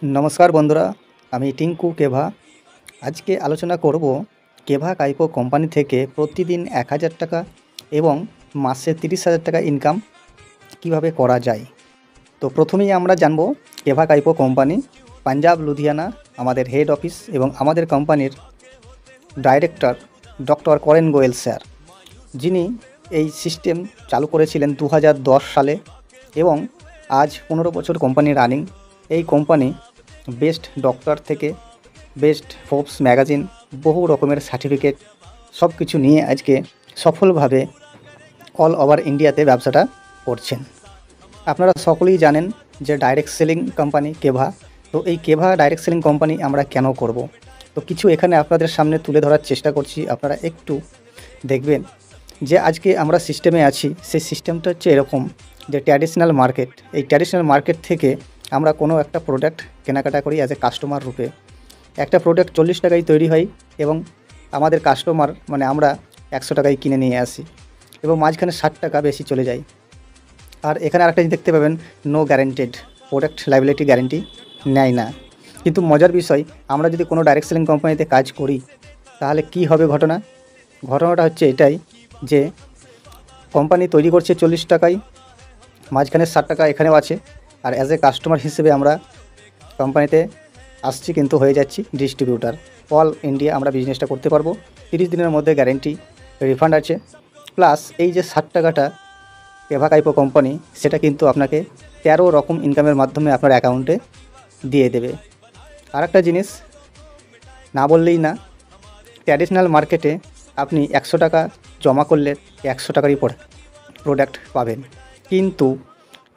नमस्कार बंधुरा आमी टिंकू केभा आज के आलोचना करब केभा काइपो कोम्पानी थेके प्रतिदिन 1000 टाका एवं मासे 30,000 टाका इनकाम किभाबे करा जाए। तो प्रथमेई आमरा जानबो केभा काइपो कोम्पानी पांजाब लुधियाना आमादेर हेड अफिस एवं आमादेर कोम्पानिर डायरेक्टर डॉक्टर करेन गोयल सर जिनी এই सिस्टेम चालू करेছিলেন 2010 साले एवं आज 15 बछर कोम्पानी रानिंग। এই কোম্পানি बेस्ट डॉक्टर थेके बेस्ट फोर्ब्स मैगाजिन बहु रकमेर सार्टिफिकेट सब किछु निये आज के सफल भावे अल ओवर इंडियाते व्यवसाटा करछेन। आपनारा सकलेई जानेन जे डायरेक्ट सेलिंग कोम्पानी केभा। तो এই केभा डायरेक्ट सेलिंग कोम्पानी आमरा केन करब तो किछु एखाने आपनादेर सामने तुले धरार चेष्टा करछि। आपनारा एकटू देखबेन जे आज के आमरा सिस्टेमे आछि सेई सिस्टेमटा हच्छे एरकम जे ट्रैडिशनल मार्केट এই ट्रैडिशनल मार्केट থেকে আমরা কোনো একটা প্রোডাক্ট কেনাকাটা করি অ্যাজ এ কাস্টমার রূপে। একটা প্রোডাক্ট 40 টাকায় তৈরি হয় এবং আমাদের কাস্টমার মানে আমরা 100 টাকায় কিনে নিয়ে আসি এবং মাঝখানে 60 টাকা বেশি চলে যায়। আর এখানে আরেকটা জিনিস দেখতে পাবেন no guaranteed product liability guarantee নেয় না। কিন্তু মজার বিষয় আমরা যদি কোনো ডাইরেক্ট সেলিং কোম্পানিতে কাজ করি তাহলে কি হবে ঘটনাটা হচ্ছে এটাই যে কোম্পানি তৈরি করছে 40 টাকায় মাঝখানে 60 টাকা এখানেও আছে আর এজ এ কাস্টমার হিসেবে আমরা কোম্পানিতে আসছি কিন্তু হয়ে যাচ্ছি ডিস্ট্রিবিউটার। অল ইন্ডিয়া আমরা বিজনেসটা করতে পারবো। 30 দিনের মধ্যে গ্যারেন্টি রিফান্ড আছে। প্লাস এই যে 60 টাকাটা কেভা কাইপো কোম্পানি সেটা কিন্তু আপনাকে 13 রকম ইনকামের মাধ্যমে আপনার অ্যাকাউন্টে দিয়ে দেবে। আর একটা জিনিস না বললেই না, ট্র্যাডিশনাল মার্কেটে আপনি 100 টাকা জমা করলে 100 টাকারই প্রোডাক্ট পাবেন, কিন্তু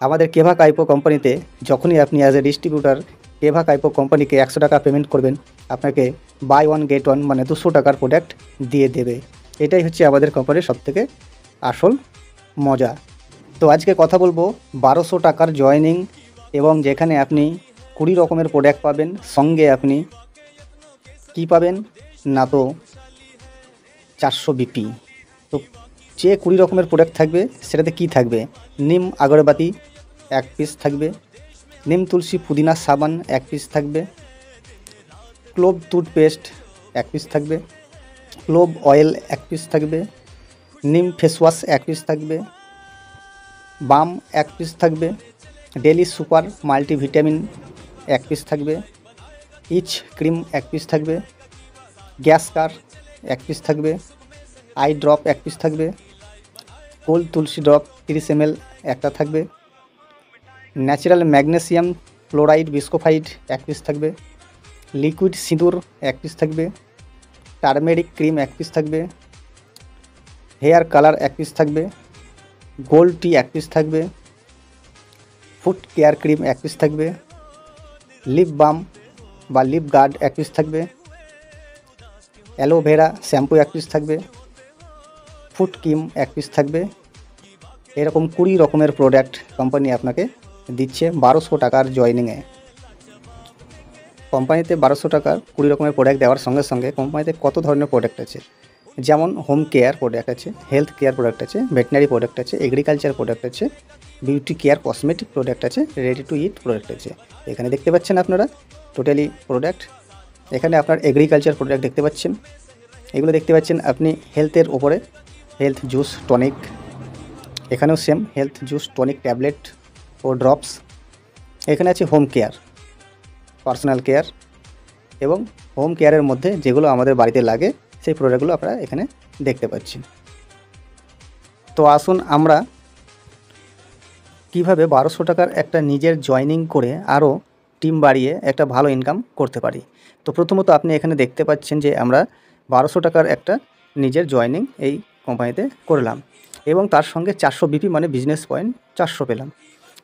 আমাদের কেভা কাইপো কোম্পানিতে যখনই আপনি অ্যাজ এ ডিস্ট্রিবিউটার কেভা কাইপো কোম্পানিকে 100 টাকা পেমেন্ট করবেন আপনাকে বাই ওয়ান গেট ওয়ান মানে 200 টাকার প্রোডাক্ট দিয়ে দেবে। এটাই হচ্ছে আমাদের কোম্পানির সবথেকে আসল মজা। তো আজকে কথা বলবো 1200 টাকার জয়েনিং এবং যেখানে আপনি 20 রকমের প্রোডাক্ট পাবেন, সঙ্গে আপনি কি পাবেন না তো 400 বিপি। তো যে 20 রকমের প্রোডাক্ট থাকবে সেটাতে কি থাকবে, নিম আগরবাতি 1 পিস থাকবে, নিম তুলসী পুদিনা সাবান 1 পিস থাকবে, ক্লোভ টুথপেস্ট 1 পিস থাকবে, ক্লোভ অয়েল 1 পিস থাকবে, নিম ফেস ওয়াশ 1 পিস থাকবে, বাম 1 পিস থাকবে, ডেলি সুপার মাল্টিভিটামিন 1 পিস থাকবে, ইচ ক্রিম 1 পিস থাকবে, গ্যাস কার 1 পিস থাকবে, আই ড্রপ 1 পিস থাকবে, কোল্ড তুলসী ড্রপ 30 ml একটা থাকবে, ন্যাচারাল ম্যাগনেসিয়াম ক্লোরাইড বিস্কোফাইড 1 পিস থাকবে, লিকুইড সিঁদুর 1 পিস থাকবে, টারমেরিক ক্রিম 1 পিস থাকবে, হেয়ার কালার 1 পিস থাকবে, গোল্ড টি 1 পিস থাকবে, ফুট কেয়ার ক্রিম 1 পিস থাকবে, লিপ বাম বা লিপ গার্ড 1 পিস থাকবে, অ্যালোভেরা শ্যাম্পু 1 পিস থাকবে, ফুট ক্রিম 1 পিস থাকবে। এরকম 20 রকমের প্রোডাক্ট কোম্পানি আপনাকে দিচ্ছে 1200 টাকার জয়েনিংয়ে। কোম্পানিতে 1200 টাকার 20 রকমের প্রোডাক্ট দেওয়ার সঙ্গে সঙ্গে কোম্পানিতে কত ধরনের প্রোডাক্ট আছে, যেমন হোম কেয়ার প্রোডাক্ট আছে, হেলথ কেয়ার প্রোডাক্ট আছে, ভেটেনারি প্রোডাক্ট আছে, এগ্রিকালচার প্রোডাক্ট আছে, বিউটি কেয়ার কসমেটিক প্রোডাক্ট আছে, রেডি টু ইট প্রোডাক্ট আছে। এখানে দেখতে পাচ্ছেন আপনারা টোটালি প্রোডাক্ট। এখানে আপনার এগ্রিকালচার প্রোডাক্ট দেখতে পাচ্ছেন, এগুলো দেখতে পাচ্ছেন আপনি হেলথের ওপরে হেলথ জুস টনিক, এখানেও same health juice tonic tablet ও ড্রপস। এখানে আছে হোম কেয়ার পার্সোনাল কেয়ার এবং হোম কেয়ারের মধ্যে যেগুলো আমাদের বাড়িতে লাগে সেই প্রোডাক্টগুলো আপনারা এখানে দেখতে পাচ্ছেন। তো আসুন আমরা কিভাবে 1200 টাকার একটা নিজের জয়েনিং করে আরও টিম বাড়িয়ে একটা ভালো ইনকাম করতে পারি। তো প্রথমত আপনি এখানে দেখতে পাচ্ছেন যে আমরা 1200 টাকার একটা নিজের জয়েনিং এই কোম্পানিতে করলাম এবং তার সঙ্গে 400 বিপি মানে বিজনেস পয়েন্ট 400 পেলাম।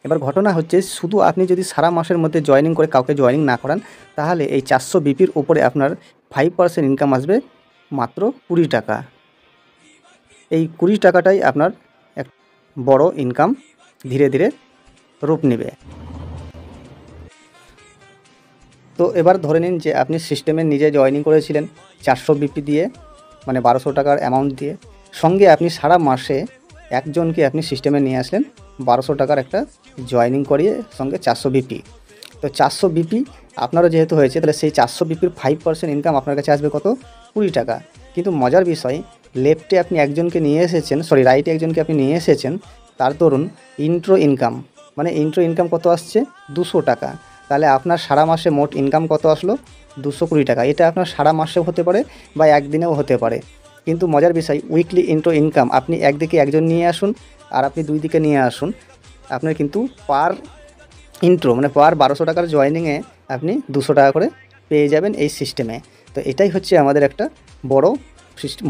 এবার ঘটনা হচ্ছে শুধু আপনি যদি সারা মাসের মধ্যে জয়েনিং করে কাউকে জয়েনিং না করান তাহলে এই 400 বিপির উপরে আপনার 5% ইনকাম আসবে মাত্র 20 টাকা। এই 20 টাকাটাই আপনার এক বড় ইনকাম ধীরে ধীরে রূপ নেবে। তো এবার ধরে নিন যে আপনি সিস্টেমে নিজে জয়েনিং করেছিলেন 400 বিপি দিয়ে মানে 1200 টাকার অ্যামাউন্ট দিয়ে, সঙ্গে আপনি সারা মাসে একজনকে আপনি সিস্টেমে নিয়ে আসলেন 1200 টাকার একটা জয়েনিং করিয়ে সঙ্গে 400 বিপি। তো 400 বিপি আপনারও যেহেতু হয়েছে, তাহলে সেই 400 বিপির 5% ইনকাম আপনার কাছে আসবে কত? 20 টাকা। কিন্তু মজার বিষয়, লেফটে আপনি একজনকে নিয়ে এসেছেন, রাইটে একজনকে আপনি নিয়ে এসেছেন, তার ধরুন ইন্ট্রো ইনকাম, মানে ইন্ট্রো ইনকাম কত আসছে? 200 টাকা। তাহলে আপনার সারা মাসে মোট ইনকাম কত আসলো? 220 টাকা। এটা আপনার সারা মাসেও হতে পারে বা একদিনেও হতে পারে। কিন্তু মজার বিষয়, উইকলি ইন্ট্রো ইনকাম আপনি একদিকে একজন নিয়ে আসুন আর আপনি দুই দিকে নিয়ে আসুন, আপনার কিন্তু পার ইন্ট্রো মানে পার 1200 টাকার জয়েনিংয়ে আপনি 200 টাকা করে পেয়ে যাবেন এই সিস্টেমে। তো এটাই হচ্ছে আমাদের একটা বড়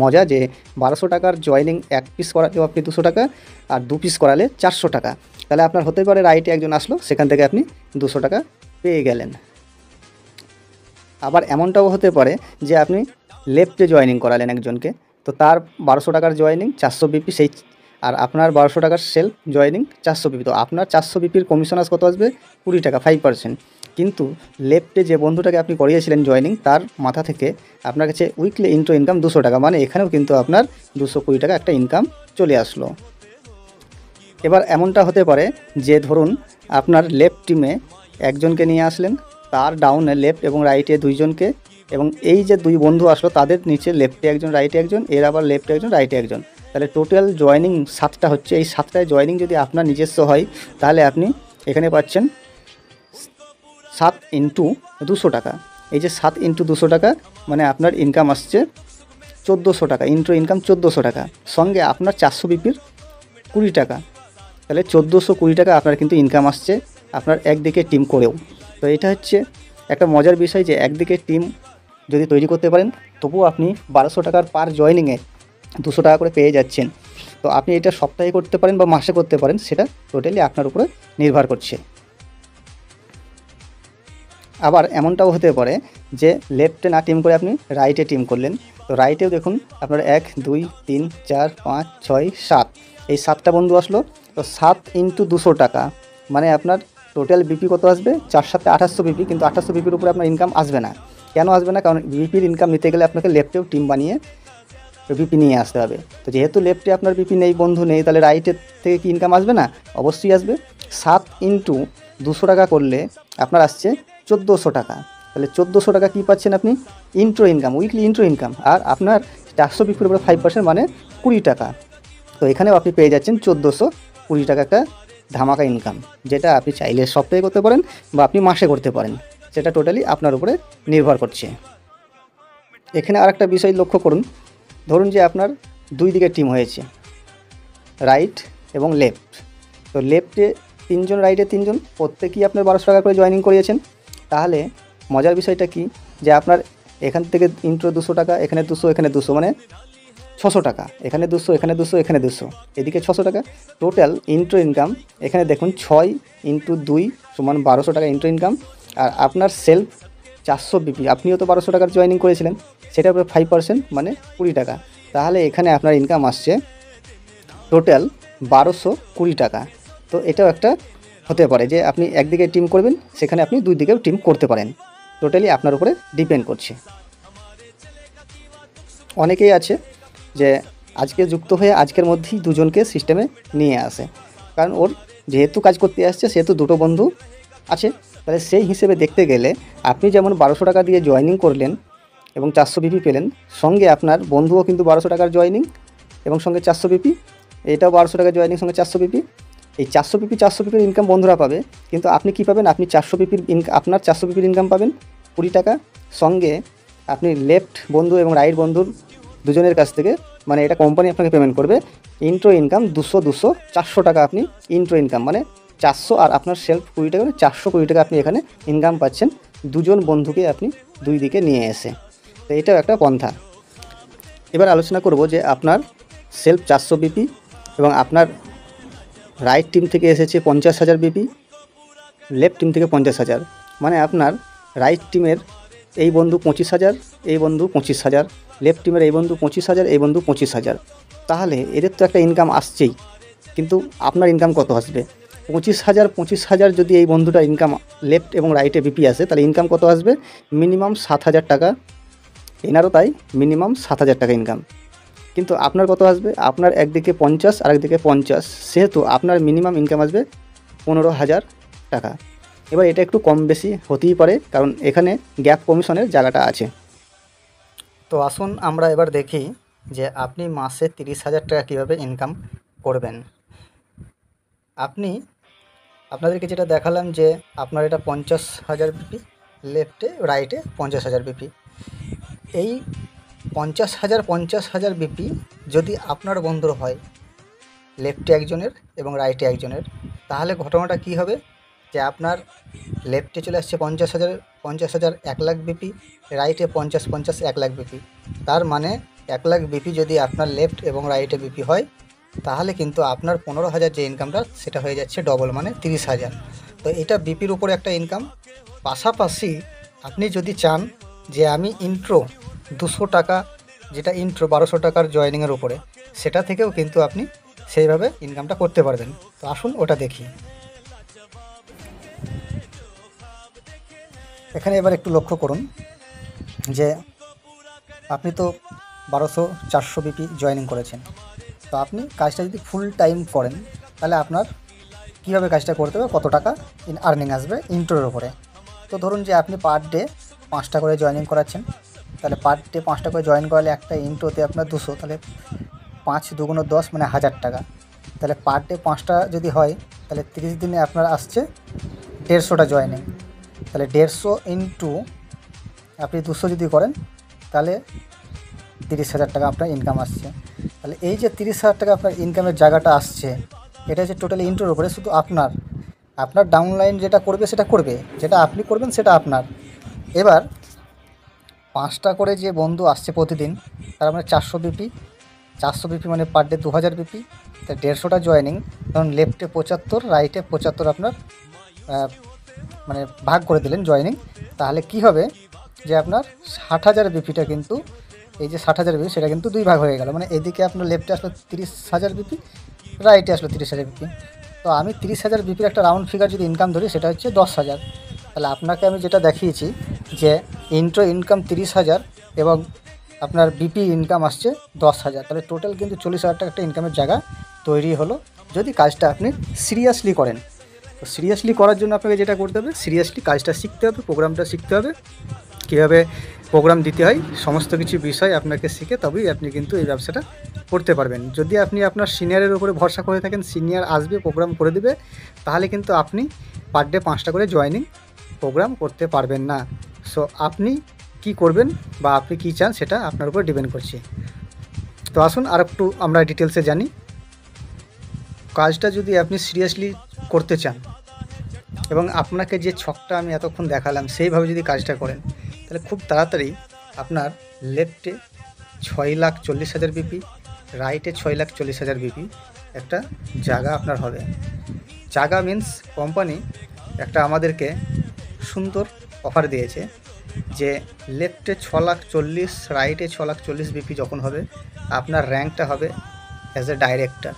মজা, যে 1200 টাকার জয়েনিং এক পিস করালেও আপনি 200 টাকা, আর 2 পিস করালে 400 টাকা। তাহলে আপনার হতে পারে রাইটে একজন আসলো, সেখান থেকে আপনি 200 টাকা পেয়ে গেলেন। আবার এমনটাও হতে পারে যে আপনি লেফটে জয়েনিং করালেন একজনকে, তো তার 1200 টাকার জয়েনিং 400 বিপি, সেই আর আপনার 1200 টাকার সেলফ জয়েনিং 400 বিপি। তো আপনার 400 বিপির কমিশন কত আসবে? 20 টাকা, 5%। কিন্তু লেফটে যে বন্ধুটাকে আপনি করিয়েছিলেন জয়েনিং, তার মাথা থেকে আপনার কাছে উইকলি ইন্ট্রো ইনকাম 200 টাকা, মানে এখানেও কিন্তু আপনার 220 টাকা একটা ইনকাম চলে আসলো। এবার এমনটা হতে পারে যে ধরুন আপনার লেফট টিমে একজনকে নিয়ে আসলেন, তার ডাউনে লেফট এবং রাইটে দুইজনকে, এবং এই যে দুই বন্ধু আসলো তাদের নিচে লেফটে একজন রাইটে একজন, এর আবার লেফটে একজন রাইটে একজন, তাহলে টোটাল জয়েনিং 7টা হচ্ছে। এই 7টায় জয়েনিং যদি আপনার নিজস্ব হয়, তাহলে আপনি এখানে পাচ্ছেন 7 ইন্টু 200 টাকা। এই যে 7 ইন্টু 200 টাকা, মানে আপনার ইনকাম আসছে 1400 টাকা, ইন্ট্রো ইনকাম 1400 টাকা, সঙ্গে আপনার 400 বিপির 20 টাকা, তাহলে 1420 টাকা আপনার কিন্তু ইনকাম আসছে আপনার একদিকে টিম করেও। তো এটা হচ্ছে একটা মজার বিষয়, যে একদিকে টিম যদি তৈরি করতে পারেন, তবুও আপনি 1200 টাকার পার জয়েনিংয়ে 200 টাকা করে পেয়ে যাচ্ছেন। তো আপনি এটা সপ্তাহে করতে পারেন বা মাসে করতে পারেন, সেটা টোটালি আপনার উপরে নির্ভর করছে। আবার এমনটাও হতে পারে যে লেফটে না টিম করে আপনি রাইটে টিম করলেন, তো রাইটেও দেখুন আপনার 1 2 3 4 5 6 7, এই 7টা বন্ধু আসলো। তো 7 ইন্টু 200 টাকা, মানে আপনার টোটাল বিপি কত আসবে? 4 7 2800 বিপি। কিন্তু 2800 বিপির উপরে আপনার ইনকাম আসবে না। কেন আসবে না? কারণ বিপির ইনকাম নিতে গেলে আপনাকে লেফটেও টিম বানিয়ে বিপি নিয়ে আসতে হবে। তো যেহেতু লেফটে আপনার বিপি নেই, বন্ধু নেই, তাহলে রাইটের থেকে কি ইনকাম আসবে না? অবশ্যই আসবে। 7 ইন্টু 200 টাকা করলে আপনার আসছে 1400 টাকা। তাহলে 1400 টাকা কী পাচ্ছেন আপনি? Intro income, weekly intro income. আর আপনার 400 বিপির উপরে 5% মানে 20 টাকা। তো এখানেও আপনি পেয়ে যাচ্ছেন 1420 টাকা একটা ধামাকা ইনকাম, যেটা আপনি চাইলে সপ্তাহে করতে পারেন বা আপনি মাসে করতে পারেন, সেটা টোটালি আপনার উপরে নির্ভর করছে। এখানে আরেকটা বিষয় লক্ষ্য করুন, ধরুন যে আপনার দুই দিকে টিম হয়েছে, রাইট এবং লেফট। তো লেফটে 3 জন, রাইটে 3 জন, প্রত্যেকেই আপনার 1200 টাকা করে জয়েনিং করিয়েছেন। তাহলে মজার বিষয়টা কি, যে আপনার এখান থেকে ইন্ট্রো 200 টাকা, এখানে 200, এখানে 200, মানে 600 টাকা, এখানে 200, এখানে 200, এখানে 200, এদিকে 600 টাকা। টোটাল ইন্ট্রো ইনকাম এখানে দেখুন 6 ইন্টু 2 সমান 1200 টাকা ইন্ট্রো ইনকাম। আর আপনার সেলফ 400 বিপি, আপনিও তো 1200 টাকার জয়েনিং করেছিলেন, সেটার উপরে 5% মানে 20 টাকা। তাহলে এখানে আপনার ইনকাম আসছে টোটাল 1220 টাকা। তো এটাও একটা হতে পারে যে আপনি একদিকে টিম করবেন, সেখানে আপনি দুই দিকেও টিম করতে পারেন, টোটালি আপনার উপরে ডিপেন্ড করছে। অনেকেই আছে যে আজকে যুক্ত হয়ে আজকের মধ্যেই দুজনকে সিস্টেমে নিয়ে আসে, কারণ ওর যেহেতু কাজ করতে আসছে, সেহেতু দুটো বন্ধু আছে। তাহলে সেই হিসেবে দেখতে গেলে আপনি যেমন 1200 টাকা দিয়ে জয়েনিং করলেন এবং 400 বিপি পেলেন, সঙ্গে আপনার বন্ধুও কিন্তু 1200 টাকার জয়েনিং এবং সঙ্গে 400 বিপি, এটাও 1200 টাকা জয়েনিং সঙ্গে 400 বিপি। এই 400 বিপি 400 বিপির ইনকাম বন্ধুরা পাবে, কিন্তু আপনি কি পাবেন? আপনি 400 বিপির আপনার 400 বিপির ইনকাম পাবেন 20 টাকা, সঙ্গে আপনি লেফট বন্ধু এবং রাইট বন্ধুর দুজনের কাছ থেকে, মানে এটা কোম্পানি আপনাকে পেমেন্ট করবে ইন্ট্রো ইনকাম 200 200 400 টাকা আপনি ইন্ট্রো ইনকাম, মানে 400 আর আপনার সেলফ 20 টাকা, মানে 420 টাকা আপনি এখানে ইনকাম পাচ্ছেন দুজন বন্ধুকে আপনি দুই দিকে নিয়ে এসে। তো এটাও একটা পন্থা। এবার আলোচনা করব যে আপনার সেলফ 400 বিপি এবং আপনার রাইট টিম থেকে এসেছে 50,000 বিপি, লেফট টিম থেকে 50,000, মানে আপনার রাইট টিমের এই বন্ধু 25,000, এই বন্ধু 25,000, লেফট টিমের এই বন্ধু 25,000, এই বন্ধু 25,000। তাহলে এদের তো একটা ইনকাম আসছেই, কিন্তু আপনার ইনকাম কত আসবে? 25,000 যদি এই বন্ধুটার ইনকাম লেফট এবং রাইটে বিপি আসে, তাহলে ইনকাম কত আসবে? মিনিমাম 7,000 টাকা। এনারও তাই, মিনিমাম 7,000 টাকা ইনকাম। কিন্তু আপনার কত আসবে? আপনার একদিকে 50 আর একদিকে 50, সেহেতু আপনার মিনিমাম ইনকাম আসবে 15,000 টাকা। এবার এটা একটু কম বেশি হতেই পারে, কারণ এখানে গ্যাপ কমিশনের জায়গাটা আছে। তো আসুন আমরা এবার দেখি যে আপনি মাসে 30,000 টাকা কীভাবে ইনকাম করবেন। আপনাদেরকে যেটা দেখালাম যে আপনার এটা 50,000 বিপি, লেফটে রাইটে 50,000 বিপি। এই 50,000 বিপি যদি আপনার বন্ধুর হয়, লেফটে একজনের এবং রাইটে একজনের, তাহলে ঘটনাটা কী হবে যে আপনার লেফটে চলে আসছে 50,000 1 লাখ বিপি, রাইটে 50 1 লাখ বিপি। তার মানে 1 লাখ বিপি যদি আপনার লেফট এবং রাইটে বিপি হয়, তাহলে কিন্তু আপনার 15,000 যে ইনকামটা সেটা হয়ে যাচ্ছে ডবল, মানে 30,000। তো এটা বিপির উপরে একটা ইনকাম। পাশাপাশি আপনি যদি চান যে আমি ইন্ট্রো 200 টাকা, যেটা ইন্ট্রো 1200 টাকার জয়েনিংয়ের উপরে, সেটা থেকেও কিন্তু আপনি সেইভাবে ইনকামটা করতে পারবেন। তো আসুন ওটা দেখি। এখানে এবার একটু লক্ষ্য করুন যে আপনি তো 1200-400 বিপি জয়েনিং করেছেন। তো আপনি কাজটা যদি ফুল টাইম করেন, তাহলে আপনার কীভাবে কাজটা করতে হবে, কত টাকা আর্নিং আসবে ইন্ট্রোর ওপরে। তো ধরুন যে আপনি পার ডে 5টা করে জয়েনিং করাচ্ছেন, তাহলে পার ডে 5টা করে জয়েন করালে একটা ইন্ট্রোতে আপনার 200, তাহলে 5 2 10 মানে 1,000 টাকা। তাহলে পার ডে 5টা যদি হয়, তাহলে 30 দিনে আপনার আসছে 150টা জয়েনিং। তাহলে 150 ইন্টু আপনি 200 যদি করেন, তাহলে 30,000 টাকা আপনার ইনকাম আসছে। তাহলে এই যে 30,000 টাকা আপনার ইনকামের জায়গাটা আসছে, এটা হচ্ছে টোটালি ইন্ট্রোর উপরে। শুধু আপনার ডাউনলাইন যেটা করবে সেটা করবে, যেটা আপনি করবেন সেটা আপনার। এবার 5টা করে যে বন্ধু আসছে প্রতিদিন, তার মানে 400 বিপি, 400 বিপি মানে পার ডে 2,000 বিপি। তাই 150টা জয়েনিং, কারণ লেফটে 75, রাইটে 75 আপনার মানে ভাগ করে দিলেন জয়েনিং। তাহলে কি হবে যে আপনার 60,000 বিপিটা কিন্তু, এই যে 60,000 বিপি সেটা কিন্তু 2 ভাগ হয়ে গেল। মানে এদিকে আপনার লেফটে আসলো 30,000 বিপি, রাইটে আসলো 30,000 বিপি। তো আমি 30,000 বিপির একটা রাউন্ড ফিগার যদি ইনকাম ধরি, সেটা হচ্ছে 10,000। তাহলে আপনাকে আমি যেটা দেখিয়েছি যে ইন্ট্রো ইনকাম 30,000 এবং আপনার বিপি ইনকাম আসছে 10,000, তাহলে টোটাল কিন্তু 40,000 টাকা একটা ইনকামের জায়গা তৈরি হলো, যদি কাজটা আপনি সিরিয়াসলি করেন। তো সিরিয়াসলি করার জন্য আপনাকে যেটা করতে হবে, সিরিয়াসলি কাজটা শিখতে হবে, প্রোগ্রামটা শিখতে হবে, কীভাবে প্রোগ্রাম দিতে হয়, সমস্ত কিছু বিষয় আপনাকে শিখে তবেই আপনি কিন্তু এই ব্যবসাটা করতে পারবেন। যদি আপনি আপনার সিনিয়রের উপরে ভরসা করে থাকেন, সিনিয়র আসবে প্রোগ্রাম করে দেবে, তাহলে কিন্তু আপনি পার ডে 5টা করে জয়েনিং প্রোগ্রাম করতে পারবেন না। সো আপনি কি করবেন বা আপনি কি চান, সেটা আপনার উপর ডিপেন্ড করছে। তো আসুন আর একটু আমরা ডিটেলসে জানি। কাজটা যদি আপনি সিরিয়াসলি করতে চান এবং আপনাকে যে ছকটা আমি এতক্ষণ দেখালাম সেইভাবে যদি কাজটা করেন, তাহলে খুব তাড়াতাড়ি আপনার লেফটে 6,40,000 বিপি, রাইটে 6,40,000 বিপি একটা জায়গা আপনার হবে। জায়গা মিন্স কোম্পানি একটা আমাদেরকে সুন্দর অফার দিয়েছে যে লেফটে 6,40,000, রাইটে 6,40,000 বিপি যখন হবে, আপনার র্যাঙ্কটা হবে অ্যাজ এ ডাইরেক্টর।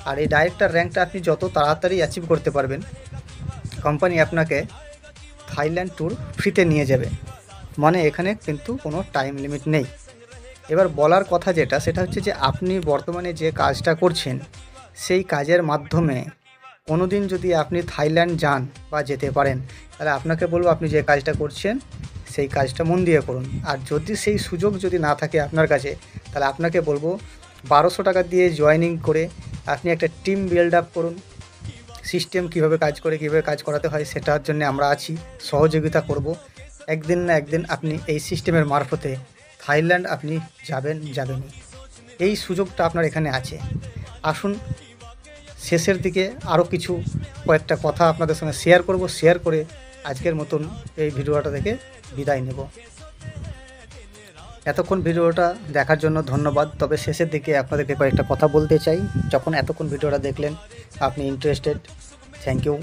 আর এই ডাইরেক্টর র্যাঙ্কটা আপনি যত তাড়াতাড়ি অ্যাচিভ করতে পারবেন, কোম্পানি আপনাকে থাইল্যান্ড ট্যুর ফ্রিতে নিয়ে যাবে। মানে এখানে কিন্তু কোনো টাইম লিমিট নেই। এবার বলার কথা যেটা, সেটা হচ্ছে যে আপনি বর্তমানে যে কাজটা করছেন, সেই কাজের মাধ্যমে কোনো দিন যদি আপনি থাইল্যান্ড যান বা যেতে পারেন, তাহলে আপনাকে বলবো আপনি যে কাজটা করছেন সেই কাজটা মন দিয়ে করুন। আর যদি সেই সুযোগ যদি না থাকে আপনার কাছে, তাহলে আপনাকে বলবো 1200 টাকা দিয়ে জয়েনিং করে আপনি একটা টিম বিল্ড আপ করুন। সিস্টেম কীভাবে কাজ করে, কীভাবে কাজ করাতে হয়, সেটার জন্য আমরা আছি, সহযোগিতা করব। একদিন না একদিন আপনি এই সিস্টেমের মারফতে থাইল্যান্ড আপনি যাবেনই। এই সুযোগটা আপনার এখানে আছে। আসুন শেষের দিকে আরও কয়েকটা কথা আপনাদের সঙ্গে শেয়ার করে আজকের মতন এই ভিডিওটা থেকে বিদায় নেব। এতক্ষণ ভিডিওটা দেখার জন্য ধন্যবাদ। তবে শেষের দিকে আপনাদেরকে কয়েকটা কথা বলতে চাই। যখন এতক্ষণ ভিডিওটা দেখলেন, আপনি ইন্টারেস্টেড, থ্যাংক ইউ।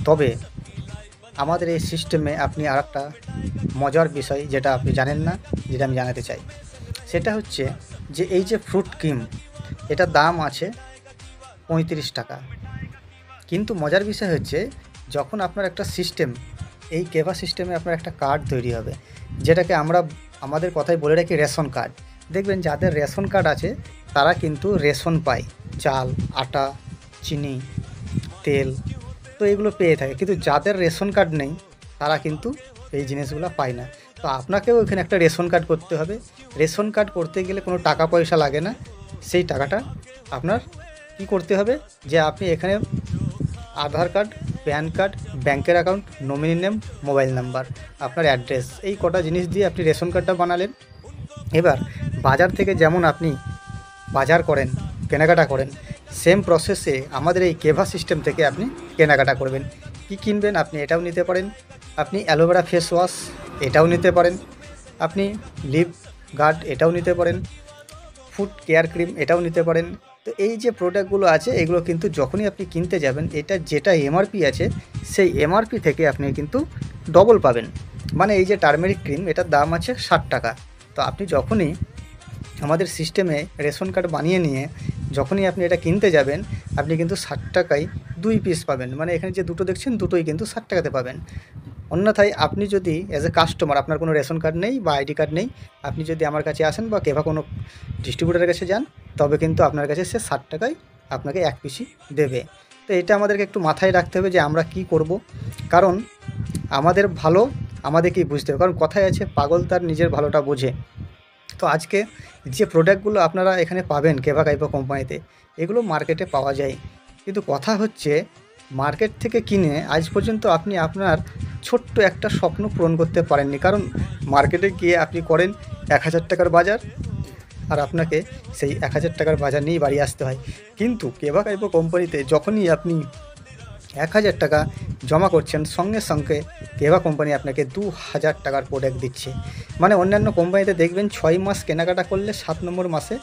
তবে আমাদের এই সিস্টেমে আপনি আর একটা মজার বিষয় যেটা আপনি জানেন না, যেটা আমি জানাতে চাই, সেটা হচ্ছে যে এই যে ফ্রুট ক্রিম, এটার দাম আছে 35 টাকা। কিন্তু মজার বিষয় হচ্ছে, যখন আপনার একটা সিস্টেম, এই কেভা সিস্টেমে আপনার একটা কার্ড তৈরি হবে, যেটাকে আমরা আমাদের কথায় বলে রাখি রেশন কার্ড। দেখবেন যাদের রেশন কার্ড আছে তারা কিন্তু রেশন পায়, চাল, আটা, চিনি, তেল। তো তো এগুলো পেয়ে থাকে, কিন্তু যাদের রেশন কার্ড নেই তারা কিন্তু এই জিনিসগুলো পায় না। তো আপনাকেও এখানে একটা রেশন কার্ড করতে হবে। রেশন কার্ড করতে গেলে কোনো টাকা পয়সা লাগে না। সেই টাকাটা আপনার কি করতে হবে, যে আপনি এখানে আধার কার্ড, প্যান কার্ড, ব্যাংকের account, nominee name, mobile number, আপনার অ্যাড্রেস, এই কটা জিনিস দিয়ে আপনি রেশন কার্ডটা বানালেন। এবার বাজার থেকে যেমন আপনি বাজার করেন, কেনাকাটা করেন, সেম প্রসেসে আমাদের এই কেভা সিস্টেম থেকে আপনি কেনাকাটা করবেন। কি কিনবেন আপনি এটাও নিতে পারেন। আপনি অ্যালোভেরা ফেস ওয়াশ এটাও নিতে পারেন। আপনি লিপ গার্ড এটাও নিতে পারেন। ফুড কেয়ার ক্রিম এটাও নিতে পারেন। তো এই যে প্রোডাক্টগুলো আছে এগুলো কিন্তু যখনই আপনি কিনতে যাবেন, এটা যেটা এমআরপি আছে সেই এমআরপি থেকে আপনি কিন্তু ডবল পাবেন। মানে এই যে টার্মেরিক ক্রিম, এটার দাম আছে 60 টাকা। তো আপনি যখনই আমাদের সিস্টেমে রেশন কার্ড বানিয়ে নিয়ে যখনই আপনি এটা কিনতে যাবেন, আপনি কিন্তু 60 টাকায় 2 পিস পাবেন। মানে এখানে যে দুটো দেখছেন দুটোই কিন্তু 60 টাকাতে পাবেন। অন্যথায় আপনি যদি অ্যাজ এ কাস্টমার, আপনার কোনো রেশন কার্ড নেই বা আইডি কার্ড নেই, আপনি যদি আমার কাছে আসেন বা কেভা কোনো ডিস্ট্রিবিউটারের কাছে যান, তবে কিন্তু আপনার কাছে সে 60 টাকায় আপনাকে 1 পিসই দেবে। তো এটা আমাদেরকে একটু মাথায় রাখতে হবে যে আমরা কি করব, কারণ আমাদের ভালো আমাদেরকেই বুঝতে হবে। কারণ কথায় আছে, পাগল তার নিজের ভালোটা বোঝে। তো আজকে যে প্রোডাক্টগুলো আপনারা এখানে পাবেন কেভা কাইপো কোম্পানিতে, এগুলো মার্কেটে পাওয়া যায়। কিন্তু কথা হচ্ছে, মার্কেট থেকে কিনে আজ পর্যন্ত আপনি আপনার ছোট্ট একটা স্বপ্ন পূরণ করতে পারেননি। কারণ মার্কেটে গিয়ে আপনি করেন 1000 টাকার বাজার, আর আপনাকে সেই 1000 টাকার বাজার নিয়েই বাড়ি আসতে হয়। কিন্তু কেভা কাইপো কোম্পানিতে যখনই আপনি 1000 টাকা জমা করছেন, সঙ্গে সঙ্গে কেভা কোম্পানি আপনাকে 2000 টাকার প্রোডাক্ট দিচ্ছে। মানে অন্যান্য কোম্পানিতে দেখবেন 6 মাস কেনাকাটা করলে 7 নম্বর মাসে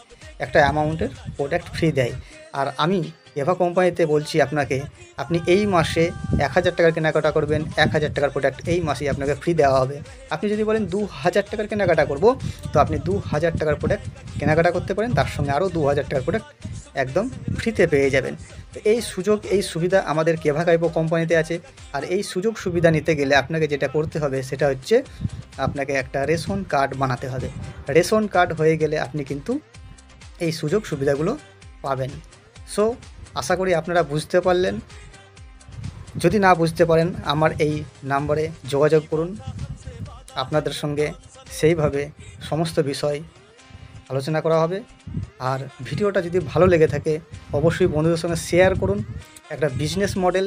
একটা অ্যামাউন্টের প্রোডাক্ট ফ্রি দেয়। আর আমি কেভা কোম্পানিতে বলছি আপনাকে, আপনি এই মাসে 1000 টাকার কেনাকাটা করবেন, 1000 টাকার প্রোডাক্ট এই মাসেই আপনাকে ফ্রি দেওয়া হবে। আপনি যদি বলেন 2000 টাকার কেনাকাটা করব, তো আপনি 2000 টাকার প্রোডাক্ট কেনাকাটা করতে পারেন, তার সঙ্গে আরও 2000 টাকার প্রোডাক্ট একদম ফ্রিতে পেয়ে যাবেন। তো এই সুযোগ, এই সুবিধা আমাদের কেভা কাইপো কোম্পানিতে আছে। আর এই সুযোগ সুবিধা নিতে গেলে আপনাকে যেটা করতে হবে সেটা হচ্ছে, আপনাকে একটা রেশন কার্ড বানাতে হবে। রেশন কার্ড হয়ে গেলে আপনি কিন্তু এই সুযোগ সুবিধাগুলো পাবেন। সো আশা করি আপনারা বুঝতে পারলেন। যদি না বুঝতে পারেন, আমার এই নাম্বারে যোগাযোগ করুন। আপনাদের সঙ্গে সেইভাবে সমস্ত বিষয় আলোচনা করা হবে। আর ভিডিওটা যদি ভালো লেগে থাকে, অবশ্যই বন্ধুদের সঙ্গে শেয়ার করুন। একটা বিজনেস মডেল,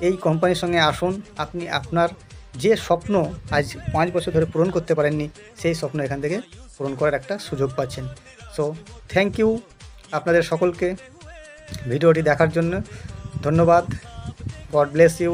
এই কোম্পানির সঙ্গে আসুন। আপনি আপনার যে স্বপ্ন আজ 5 বছর ধরে পূরণ করতে পারেননি, সেই স্বপ্ন এখান থেকে পূরণ করার একটা সুযোগ পাচ্ছেন। সো থ্যাংক ইউ আপনাদের সকলকে ভিডিওটি দেখার জন্য। ধন্যবাদ। God bless you.